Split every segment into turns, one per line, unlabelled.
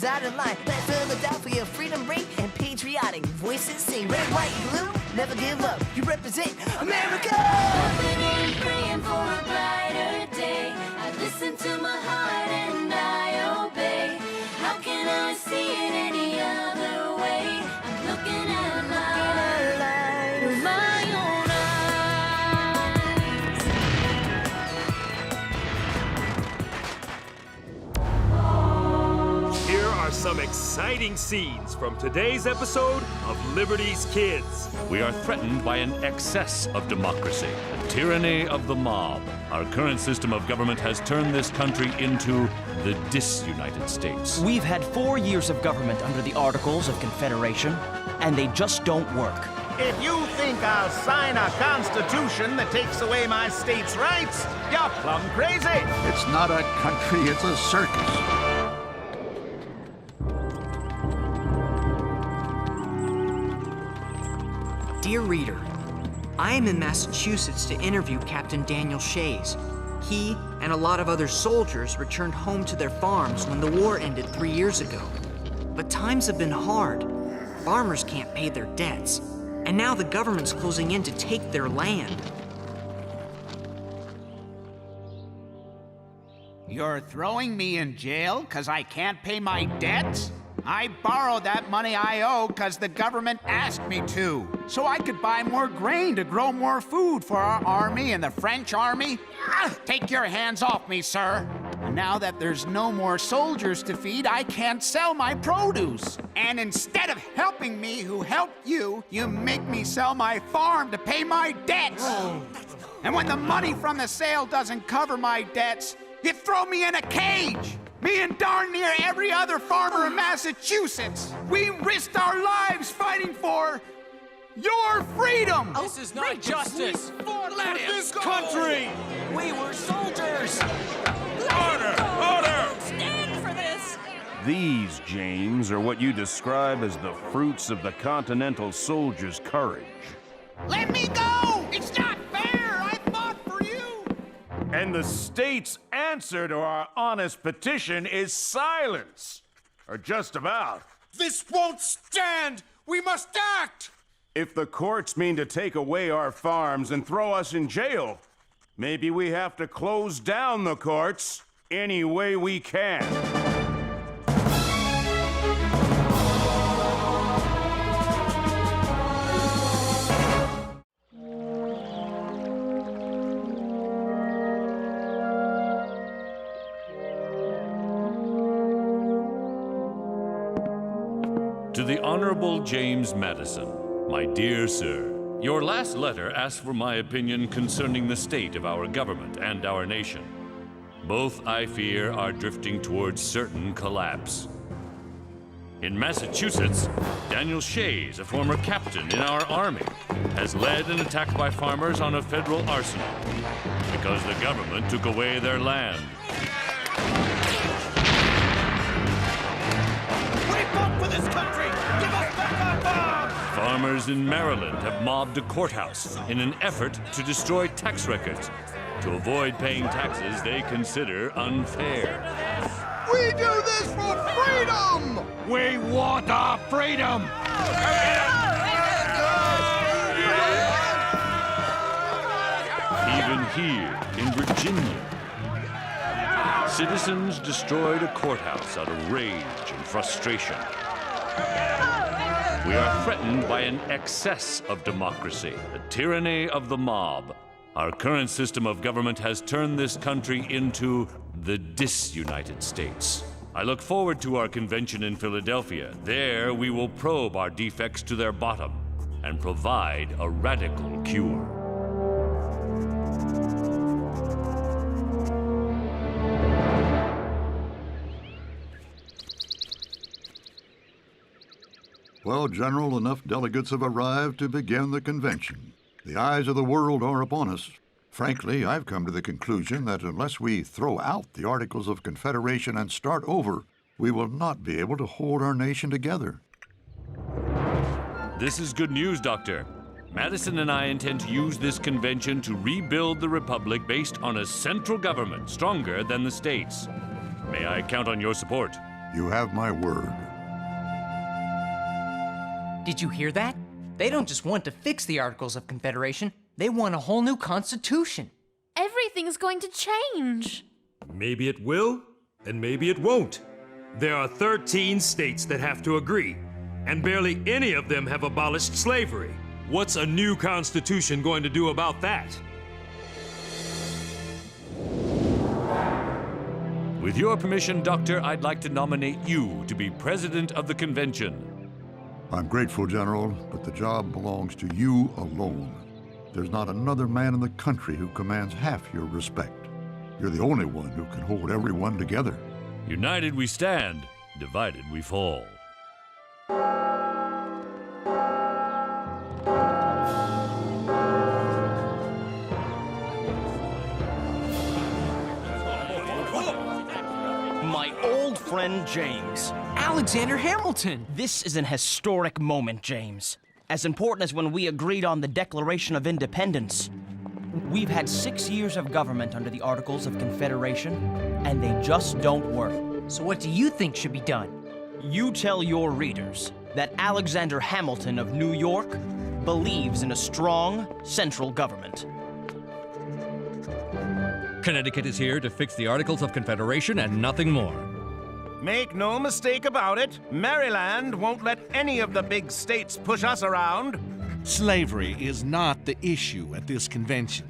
dotted line. Let Philadelphia freedom ring and patriotic voices sing. Red, white, blue, never give up. You represent America.
Hoping and praying for a brighter day. I listen to my heart and I obey. How can I see it any other way? I'm looking at life with my own eyes.
Here are some exciting scenes from today's episode of Liberty's Kids.
We are threatened by an excess of democracy, the tyranny of the mob. Our current system of government has turned this country into the disunited states.
We've had 4 years of government under the Articles of Confederation, and they just don't work.
If you think I'll sign a constitution that takes away my state's rights, you're plumb crazy.
It's not a country, it's a circus.
Dear reader, I am in Massachusetts to interview Captain Daniel Shays. He and a lot of other soldiers returned home to their farms when the war ended 3 years ago. But times have been hard. Farmers can't pay their debts, and now the government's closing in to take their land.
You're throwing me in jail because I can't pay my debts? I borrowed that money I owe because the government asked me to, so I could buy more grain to grow more food for our army and the French army. Take your hands off me, sir. And now that there's no more soldiers to feed, I can't sell my produce. And instead of helping me who helped you, you make me sell my farm to pay my debts. And when the money from the sale doesn't cover my debts, you throw me in a cage. Me and darn near every other farmer in Massachusetts. We risked our lives fighting for your freedom.
This is not justice.
Let this country!
We were soldiers.
Order! Order!
Stand for this.
These, James, are what you describe as the fruits of the Continental soldier's courage.
Let me go! It's not fair! I fought for you!
And the state's answer to our honest petition is silence. Or just about.
This won't stand! We must act!
If the courts mean to take away our farms and throw us in jail, maybe we have to close down the courts any way we can.
To the Honorable James Madison, my dear sir, your last letter asked for my opinion concerning the state of our government and our nation. Both, I fear, are drifting towards certain collapse. In Massachusetts, Daniel Shays, a former captain in our army, has led an attack by farmers on a federal arsenal because the government took away their land.
We fought for this country! Give us back our farms!
Farmers in Maryland have mobbed a courthouse in an effort to destroy tax records to avoid paying taxes they consider unfair.
We do this for freedom!
We want our freedom!
Even here in Virginia, citizens destroyed a courthouse out of rage and frustration. We are threatened by an excess of democracy, the tyranny of the mob. Our current system of government has turned this country into the disunited states. I look forward to our convention in Philadelphia. There we will probe our defects to their bottom and provide a radical cure.
Well, General, enough delegates have arrived to begin the convention. The eyes of the world are upon us. Frankly, I've come to the conclusion that unless we throw out the Articles of Confederation and start over, we will not be able to hold our nation together.
This is good news, Doctor. Madison and I intend to use this convention to rebuild the Republic based on a central government stronger than the states. May I count on your support?
You have my word.
Did you hear that? They don't just want to fix the Articles of Confederation, they want a whole new constitution.
Everything's going to change.
Maybe it will, and maybe it won't. There are 13 states that have to agree, and barely any of them have abolished slavery. What's a new constitution going to do about that?
With your permission, Doctor, I'd like to nominate you to be president of the convention.
I'm grateful, General, but the job belongs to you alone. There's not another man in the country who commands half your respect. You're the only one who can hold everyone together.
United we stand, divided we fall.
My old friend James.
Alexander Hamilton!
This is an historic moment, James. As important as when we agreed on the Declaration of Independence. We've had 6 years of government under the Articles of Confederation, and they just don't work.
So what do you think should be done?
You tell your readers that Alexander Hamilton of New York believes in a strong central government.
Connecticut is here to fix the Articles of Confederation and nothing more.
Make no mistake about it, Maryland won't let any of the big states push us around.
Slavery is not the issue at this convention.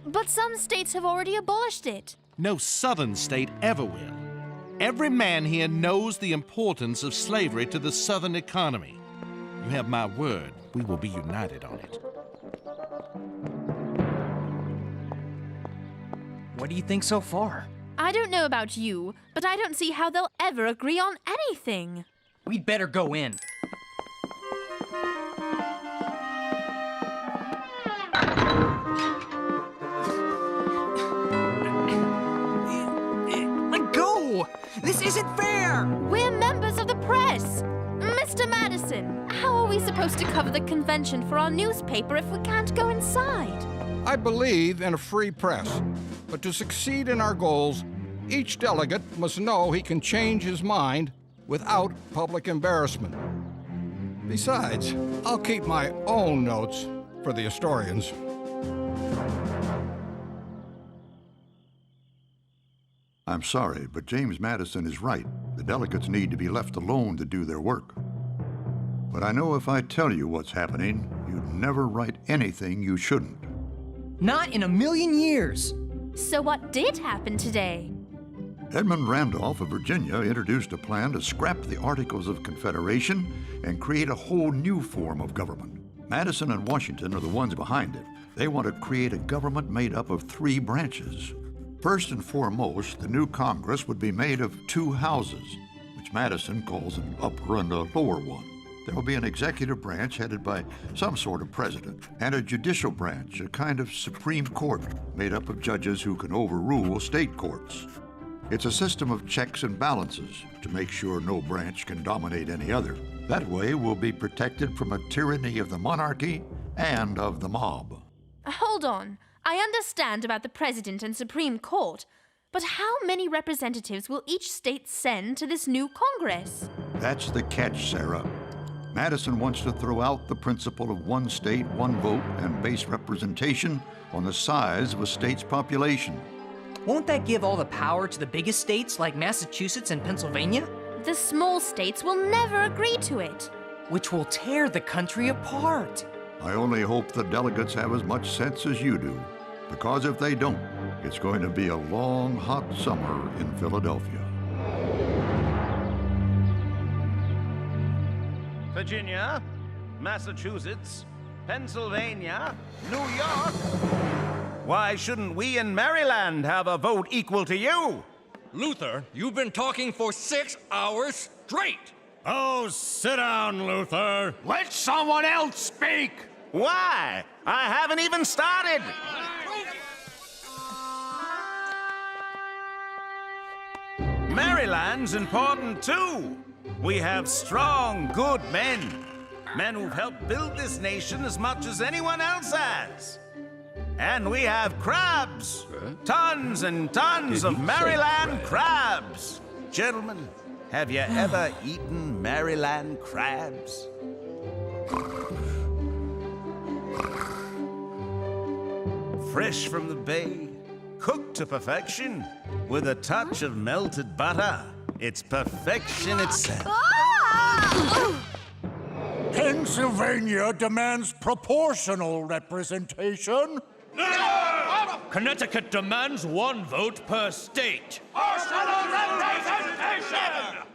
But some states have already abolished it.
No southern state ever will. Every man here knows the importance of slavery to the southern economy. You have my word, we will be united on it.
What do you think so far?
I don't know about you, but I don't see how they'll ever agree on anything.
We'd better go in. Let go! This isn't fair!
We're members of the press. Mr. Madison, how are we supposed to cover the convention for our newspaper if we can't go inside?
I believe in a free press, but to succeed in our goals, each delegate must know he can change his mind without public embarrassment. Besides, I'll keep my own notes for the historians.
I'm sorry, but James Madison is right. The delegates need to be left alone to do their work. But I know if I tell you what's happening, you'd never write anything you shouldn't.
Not in a million years!
So what did happen today?
Edmund Randolph of Virginia introduced a plan to scrap the Articles of Confederation and create a whole new form of government. Madison and Washington are the ones behind it. They want to create a government made up of 3 branches. First and foremost, the new Congress would be made of 2 houses, which Madison calls an upper and a lower one. There will be an executive branch headed by some sort of president, and a judicial branch, a kind of Supreme Court made up of judges who can overrule state courts. It's a system of checks and balances to make sure no branch can dominate any other. That way, we'll be protected from a tyranny of the monarchy and of the mob.
Hold on. I understand about the President and Supreme Court, but how many representatives will each state send to this new Congress?
That's the catch, Sarah. Madison wants to throw out the principle of one state, one vote, and base representation on the size of a state's population.
Won't that give all the power to the biggest states like Massachusetts and Pennsylvania?
The small states will never agree to it.
Which will tear the country apart.
I only hope the delegates have as much sense as you do, because if they don't, it's going to be a long, hot summer in Philadelphia.
Virginia, Massachusetts, Pennsylvania, New York. Why shouldn't we in Maryland have a vote equal to you?
Luther, you've been talking for 6 hours straight!
Oh, sit down, Luther.
Let someone else speak!
Why? I haven't even started. Maryland's important too. We have strong, good men. Men who've helped build this nation as much as anyone else has. And we have crabs. Tons and tons of Maryland crabs. Gentlemen,
Have you ever eaten Maryland crabs? Fresh from the bay, cooked to perfection, with a touch of melted butter. It's perfection itself.
Pennsylvania demands proportional representation.
No! Connecticut demands 1 vote per state.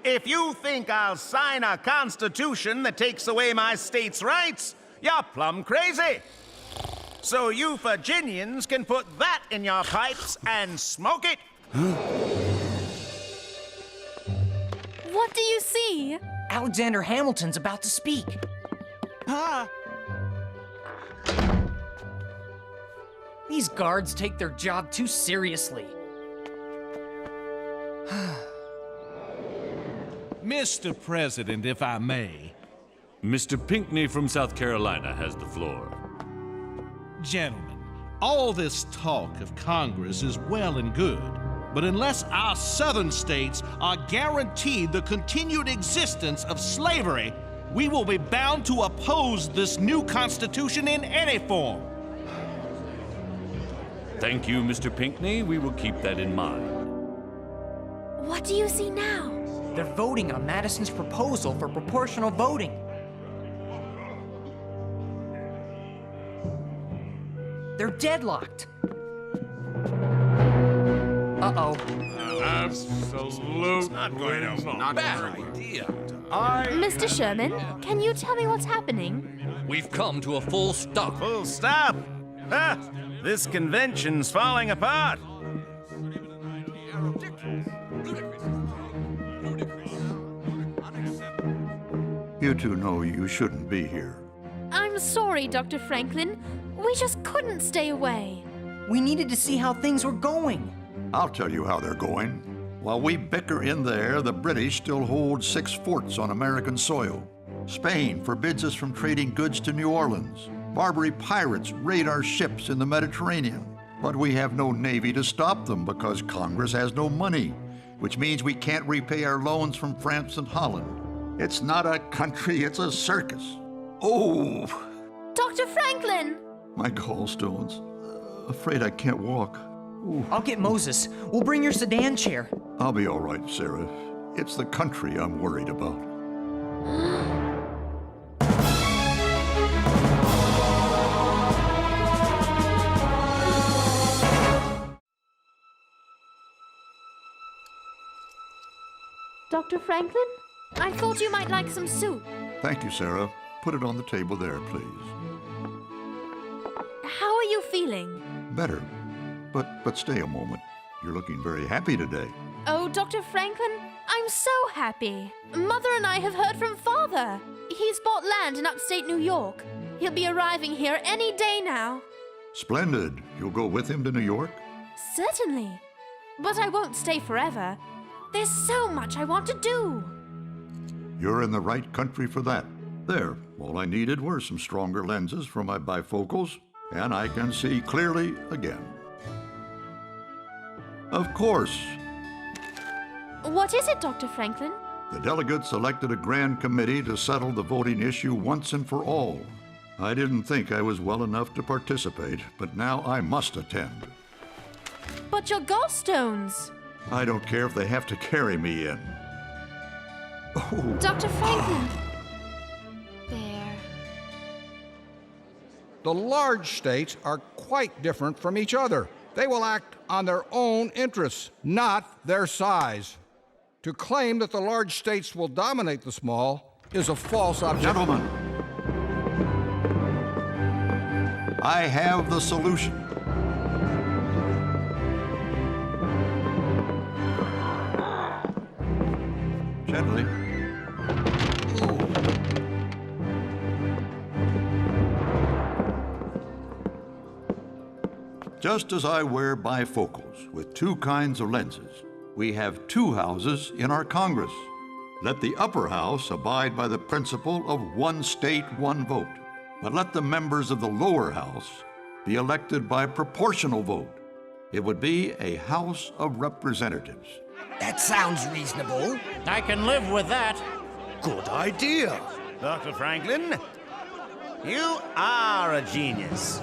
If you think I'll sign a constitution that takes away my state's rights, you're plumb crazy. So you Virginians can put that in your pipes and smoke it.
What do you see?
Alexander Hamilton's about to speak. These guards take their job too seriously.
Mr. President, if I may.
Mr. Pinckney from South Carolina has the floor.
Gentlemen, all this talk of Congress is well and good, but unless our southern states are guaranteed the continued existence of slavery, we will be bound to oppose this new Constitution in any form.
Thank you, Mr. Pinckney. We will keep that in mind.
What do you see now?
They're voting on Madison's proposal for proportional voting. They're deadlocked. Uh-oh.
Absolute
not bad idea.
Mr. Sherman, can you tell me what's happening?
We've come to a full stop.
Full stop? Ha! This convention's falling apart.
You two know you shouldn't be here.
I'm sorry, Dr. Franklin. We just couldn't stay away.
We needed to see how things were going.
I'll tell you how they're going. While we bicker in there, the British still hold 6 forts on American soil. Spain forbids us from trading goods to New Orleans. Barbary pirates raid our ships in the Mediterranean. But we have no navy to stop them because Congress has no money, which means we can't repay our loans from France and Holland. It's not a country, it's a circus. Oh!
Dr. Franklin!
My gallstones. Afraid I can't walk. Ooh.
I'll get Moses. We'll bring your sedan chair.
I'll be all right, Sarah. It's the country I'm worried about.
Dr. Franklin? I thought you might like some soup.
Thank you, Sarah. Put it on the table there, please.
How are you feeling?
Better. But stay a moment. You're looking very happy today.
Oh, Dr. Franklin, I'm so happy. Mother and I have heard from Father. He's bought land in upstate New York. He'll be arriving here any day now.
Splendid. You'll go with him to New York?
Certainly. But I won't stay forever. There's so much I want to do.
You're in the right country for that. There, all I needed were some stronger lenses for my bifocals, and I can see clearly again. Of course.
What is it, Dr. Franklin?
The delegates elected a grand committee to settle the voting issue once and for all. I didn't think I was well enough to participate, but now I must attend.
But your gallstones.
I don't care if they have to carry me in. Oh.
Dr. Franklin. There.
The large states are quite different from each other. They will act on their own interests, not their size. To claim that the large states will dominate the small is a false objective.
Gentlemen, I have the solution. Gently. Just as I wear bifocals with 2 kinds of lenses, we have 2 houses in our Congress. Let the upper house abide by the principle of 1 state, 1 vote. But let the members of the lower house be elected by proportional vote. It would be a House of Representatives.
That sounds reasonable.
I can live with that.
Good idea.
Dr. Franklin, you are a genius.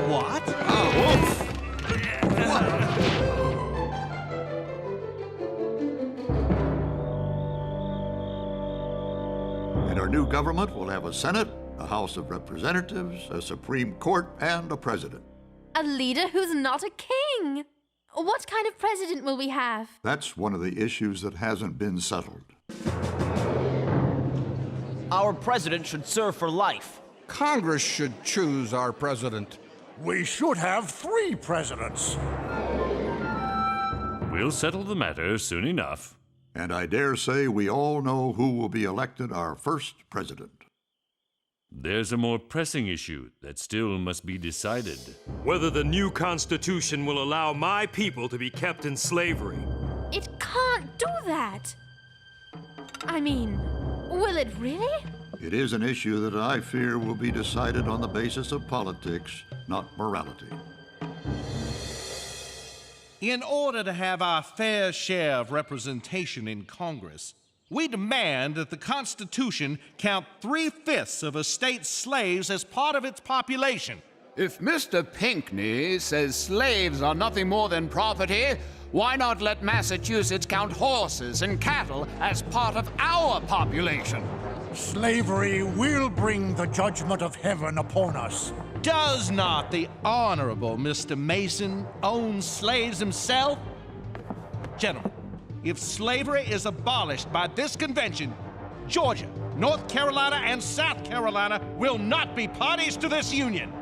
What?
And our new government will have a Senate, a House of Representatives, a Supreme Court, and a president.
A leader who's not a king. What kind of president will we have?
That's one of the issues that hasn't been settled.
Our president should serve for life.
Congress should choose our president.
We should have 3 presidents.
We'll settle the matter soon enough.
And I dare say we all know who will be elected our first president.
There's a more pressing issue that still must be decided.
Whether the new Constitution will allow my people to be kept in slavery.
It can't do that. I mean, will it really?
It is an issue that I fear will be decided on the basis of politics, not morality.
In order to have our fair share of representation in Congress, we demand that the Constitution count 3/5 of a state's slaves as part of its population.
If Mr. Pinckney says slaves are nothing more than property, why not let Massachusetts count horses and cattle as part of our population?
Slavery will bring the judgment of heaven upon us.
Does not the Honorable Mr. Mason own slaves himself? Gentlemen, if slavery is abolished by this convention, Georgia, North Carolina, and South Carolina will not be parties to this union.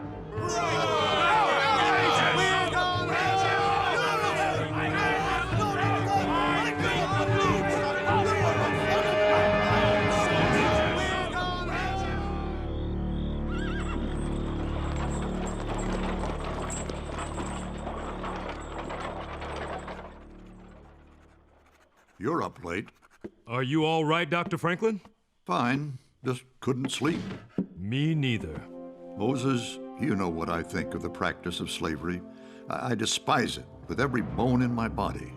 You're up late.
Are you all right, Dr. Franklin?
Fine, just couldn't sleep.
Me neither.
Moses, you know what I think of the practice of slavery. I despise it with every bone in my body.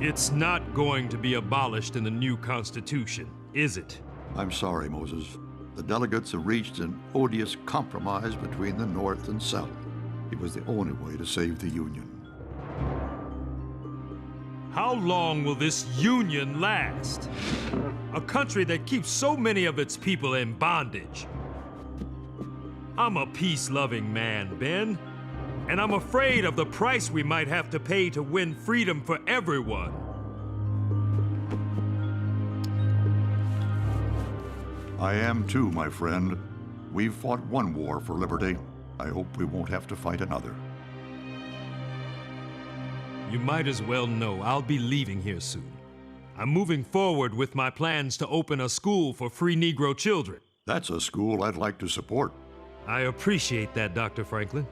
It's not going to be abolished in the new Constitution, is it?
I'm sorry, Moses. The delegates have reached an odious compromise between the North and South. It was the only way to save the Union.
How long will this union last? A country that keeps so many of its people in bondage. I'm a peace-loving man, Ben, and I'm afraid of the price we might have to pay to win freedom for everyone.
I am too, my friend. We've fought one war for liberty. I hope we won't have to fight another.
You might as well know I'll be leaving here soon. I'm moving forward with my plans to open a school for free Negro children.
That's a school I'd like to support.
I appreciate that, Dr. Franklin,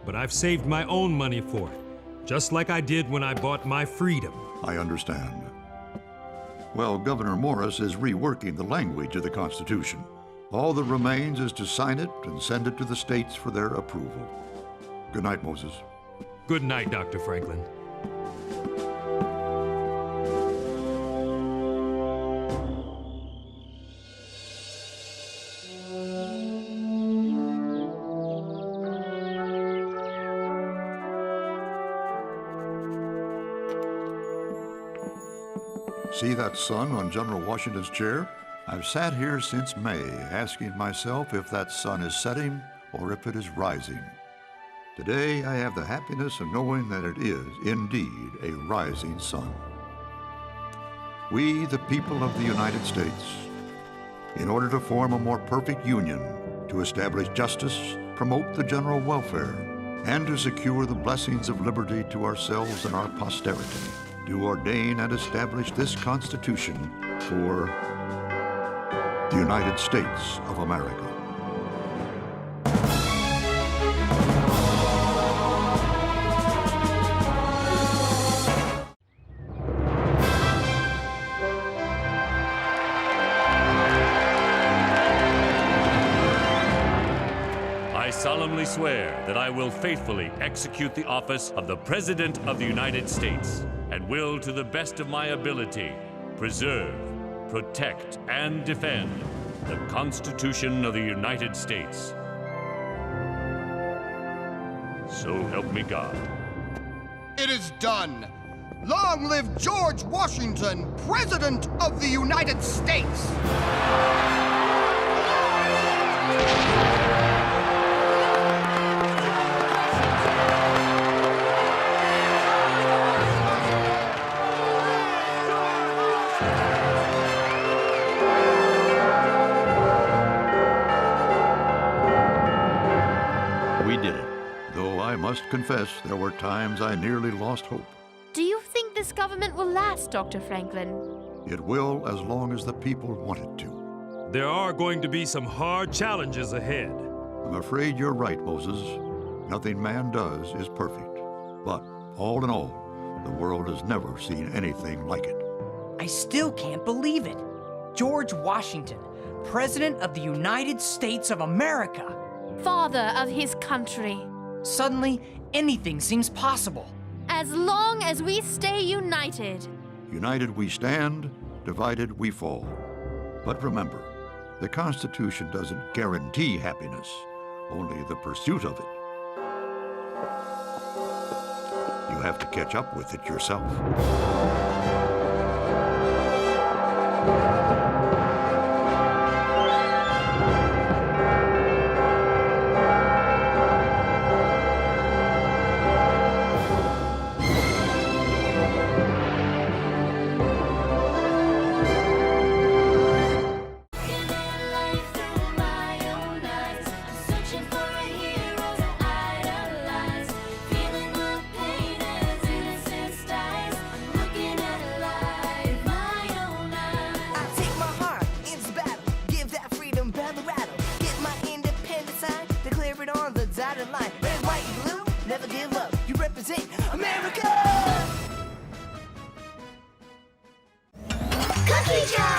but I've saved my own money for it, just like I did when I bought my freedom.
I understand. Well, Governor Morris is reworking the language of the Constitution. All that remains is to sign it and send it to the states for their approval. Good night, Moses.
Good night, Dr. Franklin.
See that sun on General Washington's chair? I've sat here since May, asking myself if that sun is setting or if it is rising. Today, I have the happiness of knowing that it is indeed a rising sun. We, the people of the United States, in order to form a more perfect union, to establish justice, promote the general welfare, and to secure the blessings of liberty to ourselves and our posterity, do ordain and establish this Constitution for the United States of America.
solemnly swear that I will faithfully execute the office of the President of the United States and will, to the best of my ability, preserve, protect, and defend the Constitution of the United States. So help me God.
It is done. Long live George Washington, President of the United States!
We did it. Though I must confess, there were times I nearly lost hope.
Do you think this government will last, Dr. Franklin?
It will as long as the people want it to.
There are going to be some hard challenges ahead.
I'm afraid you're right, Moses. Nothing man does is perfect. But all in all, the world has never seen anything like it.
I still can't believe it. George Washington, President of the United States of America.
Father of his country.
Suddenly, anything seems possible.
As long as we stay united.
United we stand, divided we fall. But remember, the Constitution doesn't guarantee happiness, only the pursuit of it. You have to catch up with it yourself.
Line. Red, white, blue, never give up. You represent America!
Cookie jar!